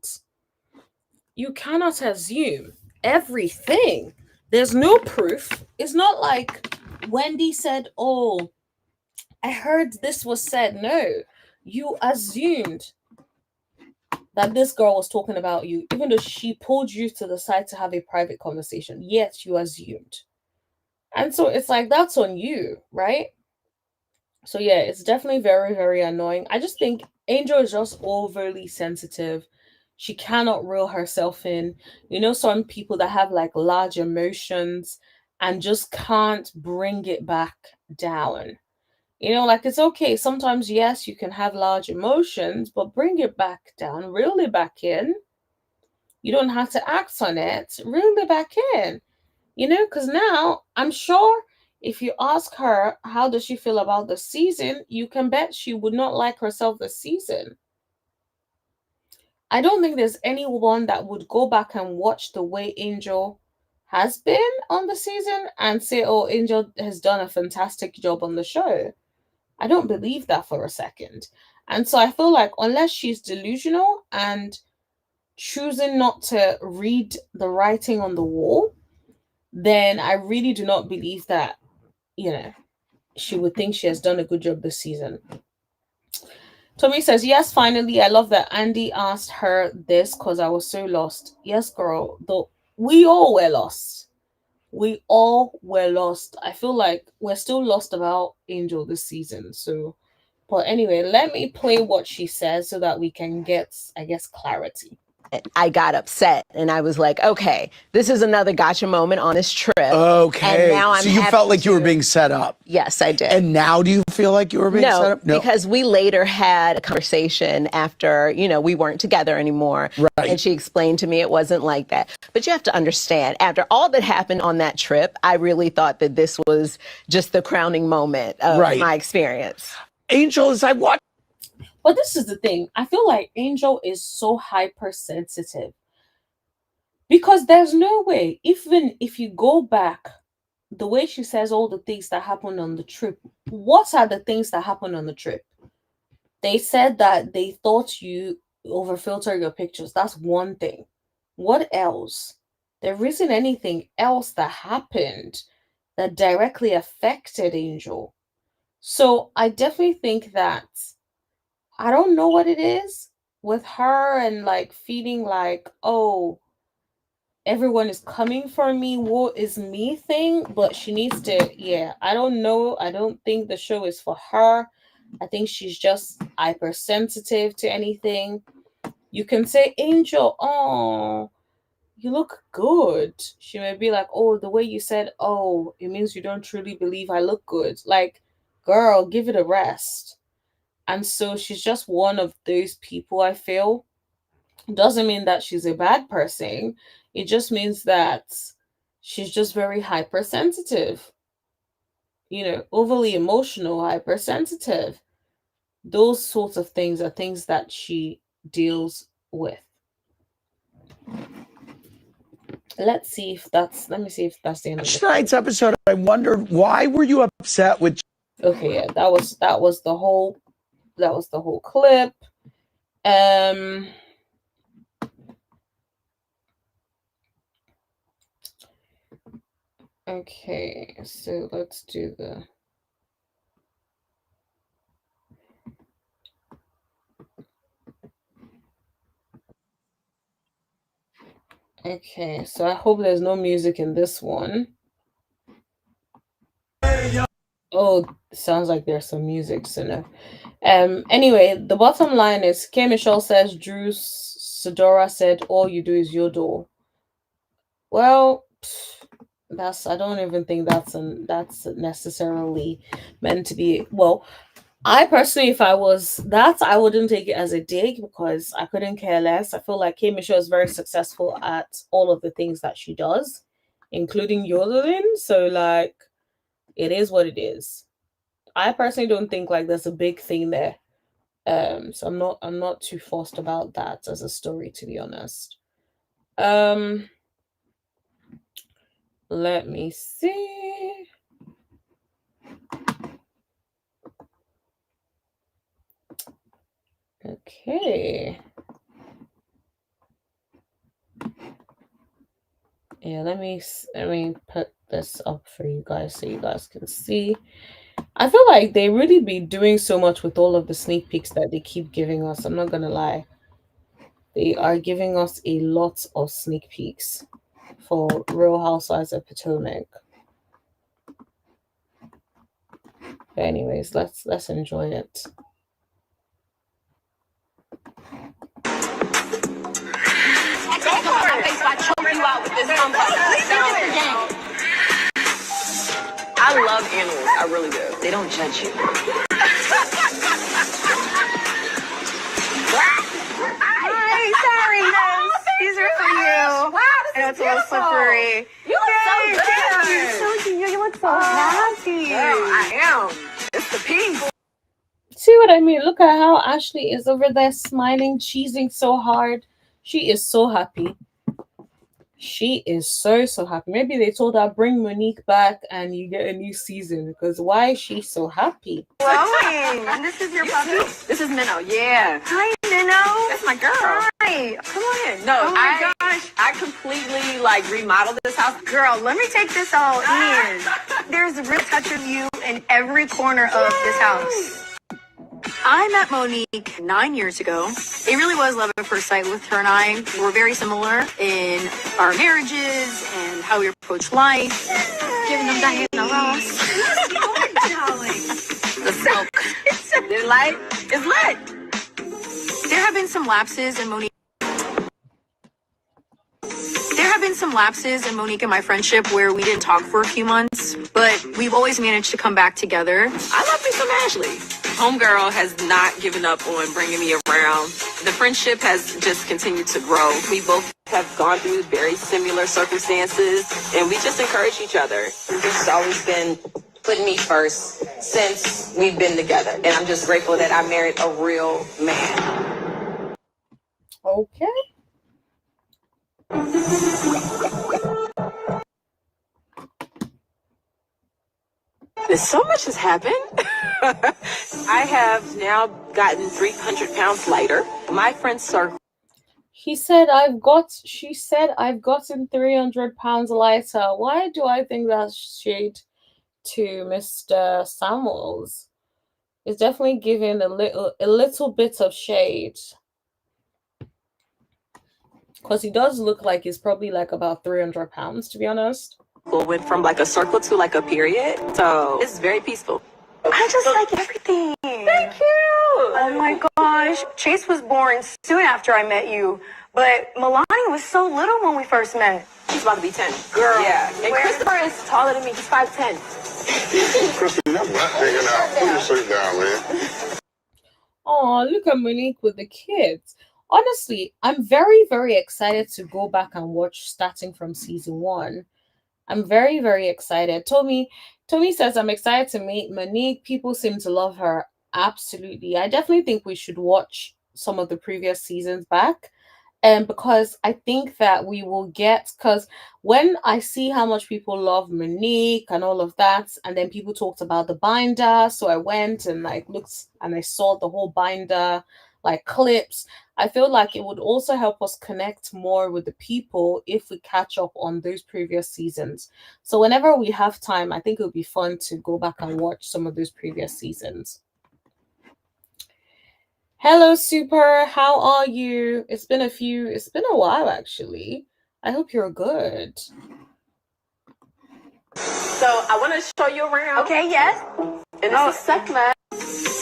assume everything. There's no proof. It's not like Wendy said, oh, I heard this was said. No, you assumed that this girl was talking about you, even though she pulled you to the side to have a private conversation. Yes, you assumed. And so it's like, that's on you, right? So yeah, it's definitely very, very annoying. I just think Angel is just overly sensitive. She cannot reel herself in. You know, some people that have like large emotions and just can't bring it back down. You know, like, it's okay. Sometimes, yes, you can have large emotions, but bring it back down, reel it back in. You don't have to act on it. Reel it back in. You know, because now I'm sure if you ask her how does she feel about the season, you can bet she would not like herself this season. I don't think there's anyone that would go back and watch the way Angel has been on the season and say, oh, Angel has done a fantastic job on the show. I don't believe that for a second. And so I feel like unless she's delusional and choosing not to read the writing on the wall, then I really do not believe that, you know, she would think she has done a good job this season. Tommy says, yes, finally, I love that Andy asked her this because I was so lost. Yes, girl, though we all were lost. we all were lost. I feel like we're still lost about Angel this season. So, but anyway, let me play what she says so that we can get, I guess, clarity. I got upset and I was like, okay, this is another gotcha moment on this trip. Okay. And now so you felt like you were being set up. Yes, I did. And now do you feel like you were being set up? No, because we later had a conversation after, you know, we weren't together anymore. Right. And she explained to me it wasn't like that. But you have to understand, after all that happened on that trip, I really thought that this was just the crowning moment of my experience. Angel, as I watched. But this is the thing. I feel like Angel is so hypersensitive. Because there's no way, even if you go back, the way she says all the things that happened on the trip, what are the things that happened on the trip? They said that they thought you overfilter your pictures. That's one thing. What else? There isn't anything else that happened that directly affected Angel. So I definitely think that I don't know what it is with her and like feeling like, oh, everyone is coming for me, woe is me thing, but she needs to, I don't know. I don't think the show is for her. I think she's just hypersensitive to anything. You can say, Angel, oh, you look good. She may be like, oh, the way you said, oh, it means you don't truly believe I look good. Like, girl, give it a rest. And so she's just one of those people, I feel. Doesn't mean that she's a bad person. It just means that she's just very hypersensitive. You know, overly emotional, hypersensitive. Those sorts of things are things that she deals with. Let me see if that's the end of tonight's episode. I wondered, why were you upset with? Okay, yeah, that was the whole clip. Okay, so let's do the Okay, so I hope there's no music in this one. Oh, sounds like there's some music, so no. Anyway, the bottom line is K. Michelle says Drew Sidora said all you do is yodel. Well, I don't even think that's necessarily meant to be. Well, I personally, if I was that, I wouldn't take it as a dig because I couldn't care less. I feel like K. Michelle is very successful at all of the things that she does, including yodeling. So, like, it is what it is. I personally don't think like there's a big thing there. So I'm not too fussed about that as a story, to be honest. Let me see. Okay. Yeah, let me put this up for you guys so you guys can see. I feel like they really be doing so much with all of the sneak peeks that they keep giving us. I'm not gonna lie. They are giving us a lot of sneak peeks for Real Housewives of Potomac. But anyways, let's enjoy it. I love animals. I really do. They don't judge you. Hi, sorry, these are for you. Wow, this is beautiful. It's a little slippery. You look so good. You look so happy. I am. It's the peace. See what I mean? Look at how Ashley is over there smiling, cheesing so hard. She is so happy. She is so happy. Maybe they told her, bring Monique back and you get a new season, because why is she so happy? Glowing. And this is your puppy? This is Minnow, yeah. Hi, Minnow. That's my girl. Hi. Come on in. No, Oh my gosh. I completely like remodeled this house. Girl, let me take this all in. There's a real touch of you in every corner of this house. I met Monique 9 years ago. It really was love at first sight with her and I. We were very similar in our marriages and how we approach life. Giving them Diana Ross. The silk. It's light. It's lit. There have been some lapses in Monique. There have been some lapses in Monique and my friendship where we didn't talk for a few months, but we've always managed to come back together. I love me some Ashley. Homegirl has not given up on bringing me around. The friendship has just continued to grow. We both have gone through very similar circumstances, and we just encourage each other. She's always been putting me first since we've been together, and I'm just grateful that I married a real man. Okay. So much has happened. I have now gotten 300 pounds lighter. My friend circle. She said, I've gotten 300 pounds lighter. Why do I think that's shade to Mr. Samuels? It's definitely giving a little bit of shade. Because he does look like he's probably like about 300 pounds, to be honest. Went from like a circle to like a period. So it's very peaceful. I just like everything. Thank you. Oh my gosh. Chase was born soon after I met you, but Milani was so little when we first met. She's about to be 10. Girl. Yeah. And Christopher is taller than me. He's 5'10". Christopher, you're not hanging out. Put your shirt down, man. Oh, look at Monique with the kids. Honestly, I'm very, very excited to go back and watch starting from season 1. I'm very, very excited. Tommy says, I'm excited to meet Monique. People seem to love her. Absolutely. I definitely think we should watch some of the previous seasons back. Because I think that we will because when I see how much people love Monique and all of that, and then people talked about the binder, so I went and like looked and I saw the whole binder like clips. I feel like it would also help us connect more with the people if we catch up on those previous seasons. So whenever we have time, I think it would be fun to go back and watch some of those previous seasons. Hello, Super. How are you? It's been a while actually. I hope you're good. So I want to show you around. Okay, yes. And this is segment.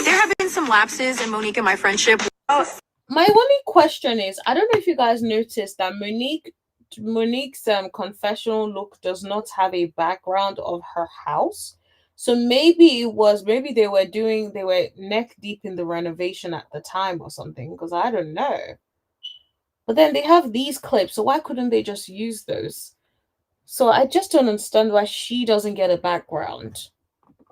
There have been some lapses in Monique and my friendship. My only question is, I don't know if you guys noticed that Monique's confessional look does not have a background of her house. So maybe they were neck deep in the renovation at the time or something, because I don't know. But then they have these clips, so why couldn't they just use those? So I just don't understand why she doesn't get a background.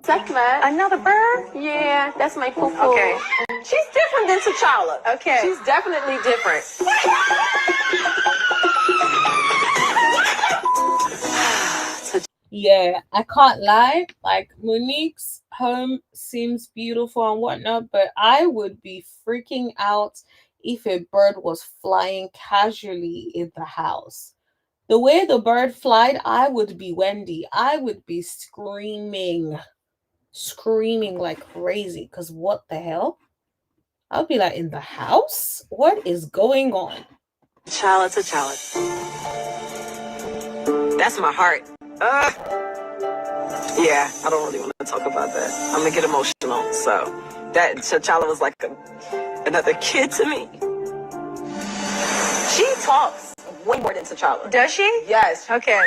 Segment. Another bird? Yeah, that's my poo-poo. Okay. She's different than T'Challa. Okay. She's definitely different. Yeah, I can't lie. Like, Monique's home seems beautiful and whatnot, but I would be freaking out if a bird was flying casually in the house. The way the bird flied, I would be Wendy. I would be screaming like crazy, because what the hell? I'll be like, in the house? What is going on? T'Challa. That's my heart. Yeah, I don't really want to talk about that. I'm gonna get emotional. So that T'Challa was like another kid to me. She talks way more than T'Challa. Does she? Yes. Okay.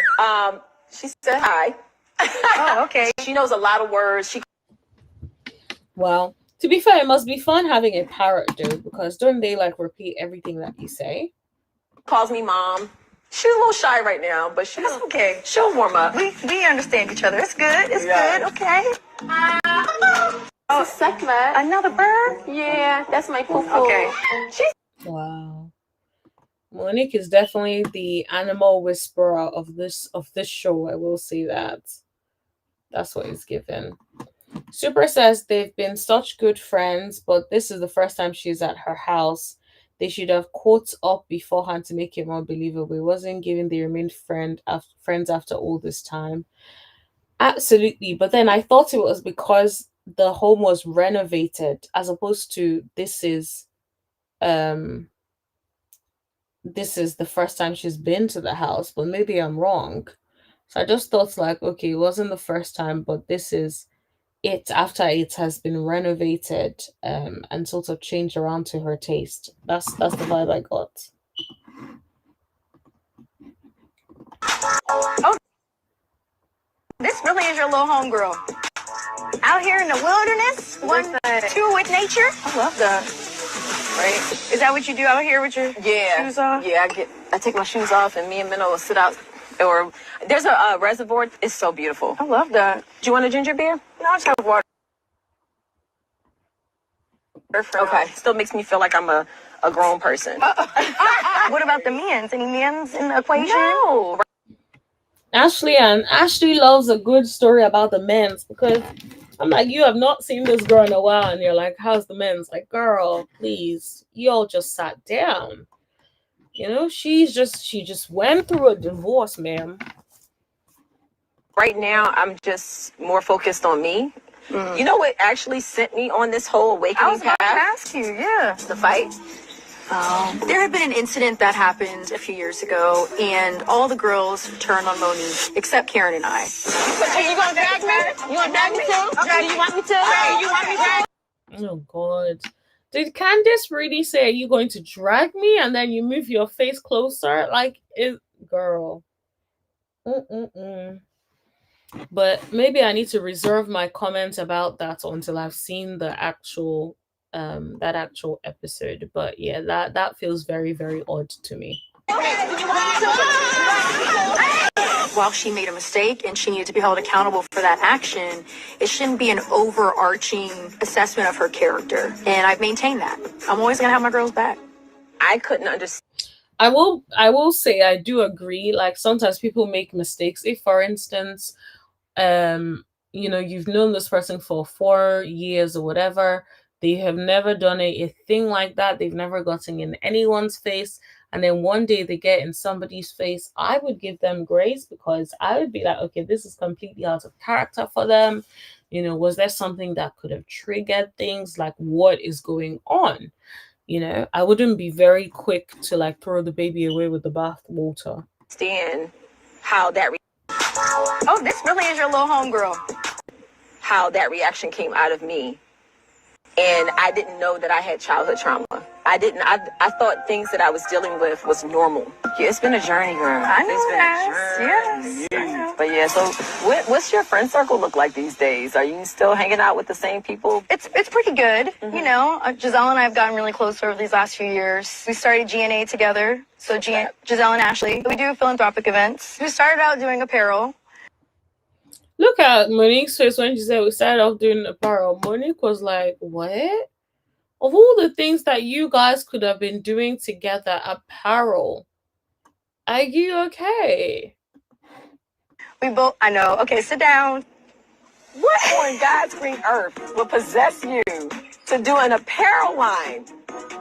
She said hi. Oh, okay. She knows a lot of words. Well, to be fair, it must be fun having a parrot, dude, because don't they like repeat everything that you say? Calls me mom. She's a little shy right now, but That's okay. She'll warm up. We understand each other. It's good. It's good. Okay. Oh, segment. Another bird? Yeah, that's my poo-poo. Okay. Wow. Monique is definitely the animal whisperer of this show. I will say that. That's what it's given. Super says they've been such good friends, but this is the first time she's at her house. They should have caught up beforehand to make it more believable. It wasn't given they remained friends after all this time. Absolutely. But then I thought it was because the home was renovated, as opposed to this is the first time she's been to the house, but maybe I'm wrong. So I just thought like, okay, it wasn't the first time, but this is it after it has been renovated and sort of changed around to her taste. That's the vibe I got. Oh, this really is your little homegirl. Out here in the wilderness, two with nature. I love that. Right? Is that what you do out here with your shoes off? Yeah, I take my shoes off and me and Minnow will sit out. Or there's a reservoir. It's so beautiful. I love that. Do you want a ginger beer? No, I just have water. Okay. Still makes me feel like I'm a grown person. What about the men's? Any men's in the equation? No. Ashley loves a good story about the men's, because I'm like, you have not seen this girl in a while, and you're like, how's the men's? Like, girl, please, you all just sat down. You know, she just went through a divorce, ma'am. Right now, I'm just more focused on me. You know what actually sent me on this whole awakening I was about to path? ask you, yeah. The fight. There had been an incident that happened a few years ago, and all the girls turned on Monique, except Karen and I. Hey, you gonna drag me? You gonna drag me too? Do you want me to? Hey, you want me to? Oh God. Did Candace really say, are you going to drag me? And then you move your face closer? Like, girl. But maybe I need to reserve my comments about that until I've seen the actual that actual episode. But yeah, that feels very, very odd to me. While she made a mistake and she needed to be held accountable for that action, it shouldn't be an overarching assessment of her character. And I've maintained that. I'm always going to have my girls back. I couldn't understand. I will say I do agree. Like, sometimes people make mistakes. If, for instance, you know, you've known this person for 4 years or whatever, they have never done a thing like that. They've never gotten in anyone's face. And then one day they get in somebody's face, I would give them grace, because I would be like, okay, this is completely out of character for them. You know, was there something that could have triggered things? Like, what is going on? You know, I wouldn't be very quick to like throw the baby away with the bath water. Understand how that Oh, this really is your little homegirl. how that reaction came out of me. And I didn't know that I had childhood trauma. I thought things that I was dealing with was normal. Yeah, it's been a journey, girl. I know it's been yes. a journey. But yeah, so what's your friend circle look like these days? Are you still hanging out with the same people? It's pretty good. Mm-hmm. You know, Giselle and I have gotten really close over these last few years. We started GNA together. So Giselle and Ashley. We do philanthropic events. We started out doing apparel. Look at Monique's face when she said we started off doing apparel. Monique was like, what? Of all the things that you guys could have been doing together, apparel. Are you okay? We both, I know. Okay, sit down. What on God's green earth will possess you to do an apparel line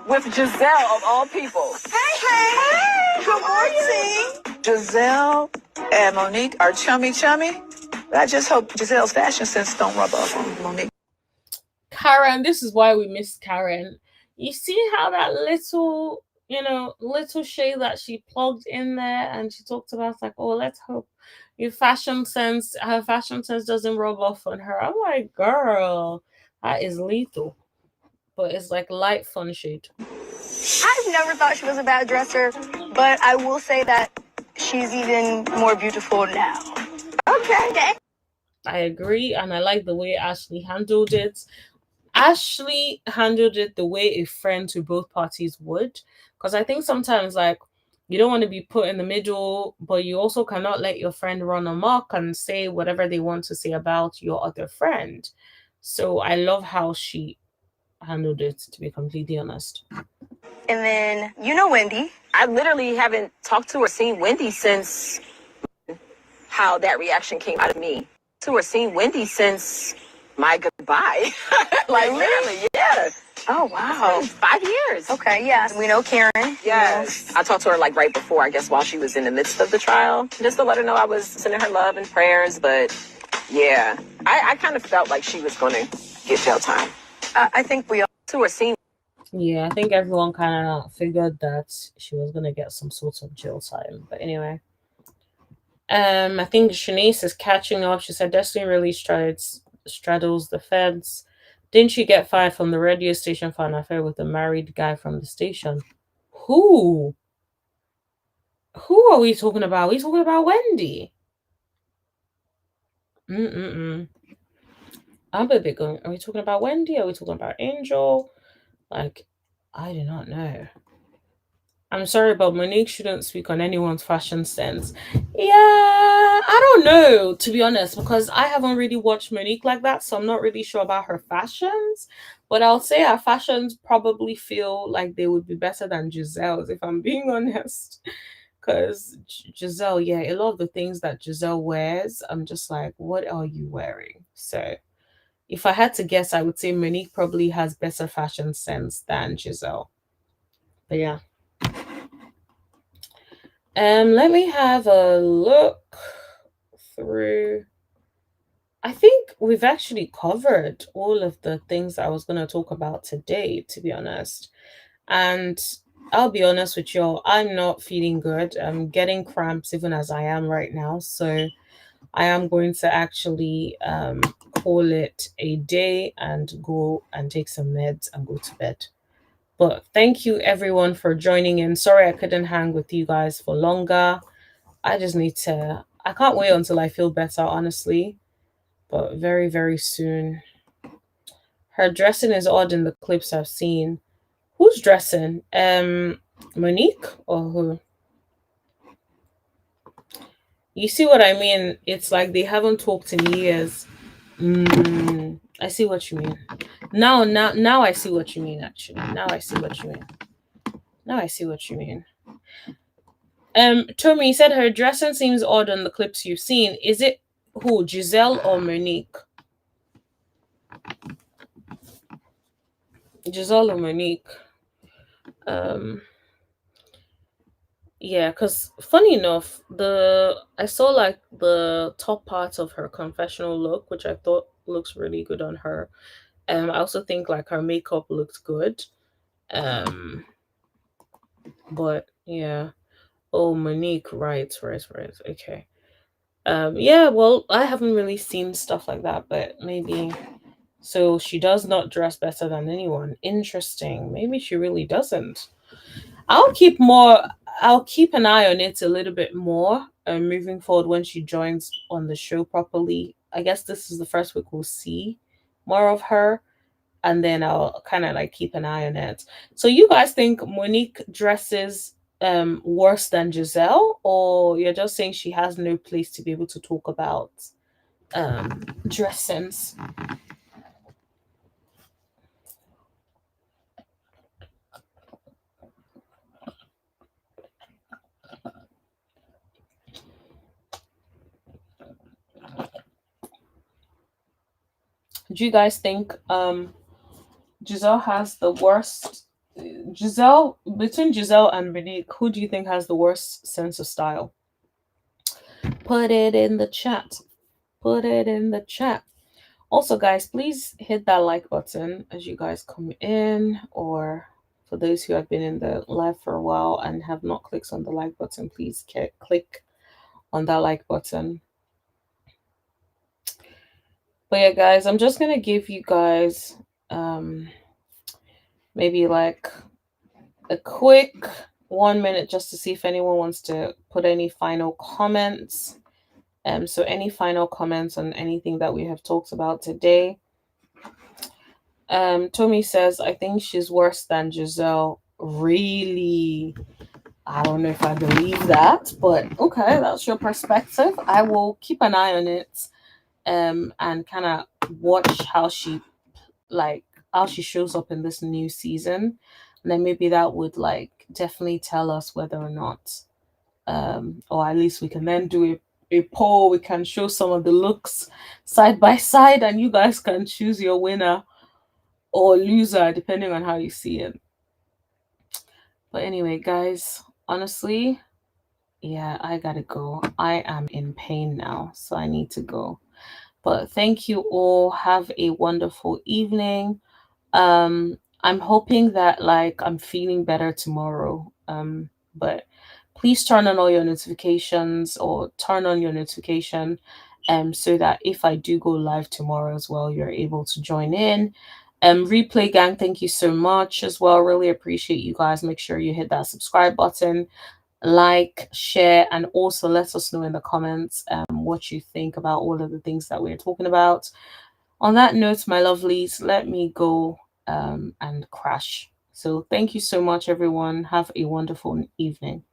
with Giselle of all people? Hey! Good morning. Giselle and Monique are chummy. I just hope Giselle's fashion sense don't rub off on Monique. Karen, this is why we miss Karen. You see how that little shade that she plugged in there, and she talked about like, oh, let's hope her fashion sense doesn't rub off on her. I'm like, girl, that is lethal. But it's like light fun shade. I've never thought she was a bad dresser, but I will say that she's even more beautiful now. Okay. I agree, and I like the way Ashley handled it. Ashley handled it the way a friend to both parties would, because I think sometimes like you don't want to be put in the middle, but you also cannot let your friend run amok and say whatever they want to say about your other friend. So I love how she handled it, to be completely honest. And then you know Wendy. I literally haven't talked to or seen Wendy since how that reaction came out of me. To or seen Wendy since my goodbye. Like literally, yeah. Oh wow. 5 years. Okay, yes. We know Karen. Yes. I talked to her like right before, I guess, while she was in the midst of the trial, just to let her know I was sending her love and prayers. But yeah, I kind of felt like she was going to Giselle time. I think we also are seeing. Yeah, I think everyone kind of figured that she was gonna get some sort of jail time. But anyway, I think Shanice is catching up. She said Destiny really straddles the fence. Didn't she get fired from the radio station for an affair with a married guy from the station? Who? Who are we talking about? Are we talking about Wendy? I'm a bit going. Are we talking about Wendy? Are we talking about Angel? Like, I do not know. I'm sorry, but Monique shouldn't speak on anyone's fashion sense. Yeah, I don't know, to be honest, because I haven't really watched Monique like that, so I'm not really sure about her fashions. But I'll say her fashions probably feel like they would be better than Giselle's, if I'm being honest. Because Giselle, yeah, a lot of the things that Giselle wears, I'm just like, what are you wearing? So if I had to guess, I would say Monique probably has better fashion sense than Giselle. But yeah. Let me have a look through. I think we've actually covered all of the things I was going to talk about today, to be honest. And I'll be honest with y'all, I'm not feeling good. I'm getting cramps even as I am right now. So I am going to actually call it a day and go and take some meds and go to bed. But thank you everyone for joining in. Sorry I couldn't hang with you guys for longer. I just need to, I can't wait until I feel better, honestly. But very, very soon. Her dressing is odd in the clips I've seen. Who's dressing? Monique or who? You see what I mean? It's like they haven't talked in years. I see what you mean. Now I see what you mean, actually. Now I see what you mean. Now I see what you mean. Tommy, you said her dressing seems odd on the clips you've seen. Is it who, Giselle or Monique? Giselle or Monique? Yeah, because funny enough, I saw like the top part of her confessional look, which I thought looks really good on her. I also think like her makeup looks good. But yeah. Oh, Monique, right. Okay. Yeah, well, I haven't really seen stuff like that, but maybe. So she does not dress better than anyone. Interesting. Maybe she really doesn't. I'll keep an eye on it a little bit more moving forward when she joins on the show properly. I guess this is the first week we'll see more of her, and then I'll kind of like keep an eye on it. So you guys think Monique dresses worse than Giselle, or you're just saying she has no place to be able to talk about dress sense? Do you guys think Giselle has the worst? Between Giselle and Monique, who do you think has the worst sense of style? Put it in the chat. Put it in the chat. Also, guys, please hit that like button as you guys come in, or for those who have been in the live for a while and have not clicked on the like button, please click on that like button. But yeah, guys, I'm just gonna give you guys maybe like a quick 1 minute just to see if anyone wants to put any final comments. So any final comments on anything that we have talked about today? Tommy says, I think she's worse than Giselle. Really? I don't know if I believe that, but okay, that's your perspective. I will keep an eye on it and kind of watch how she shows up in this new season. And then maybe that would like definitely tell us whether or not or at least we can then do a poll. We can show some of the looks side by side and you guys can choose your winner or loser depending on how you see it. But anyway, guys, honestly, yeah, I gotta go. I am in pain now, so I need to go. But thank you all. Have a wonderful evening. I'm hoping that like I'm feeling better tomorrow. But please turn on all your notifications or turn on your notification so that if I do go live tomorrow as well, you're able to join in. Replay gang, thank you so much as well. Really appreciate you guys. Make sure you hit that subscribe button, like, share, and also let us know in the comments what you think about all of the things that we're talking about. On that note, my lovelies, let me go and crash. So thank you so much, everyone. Have a wonderful evening.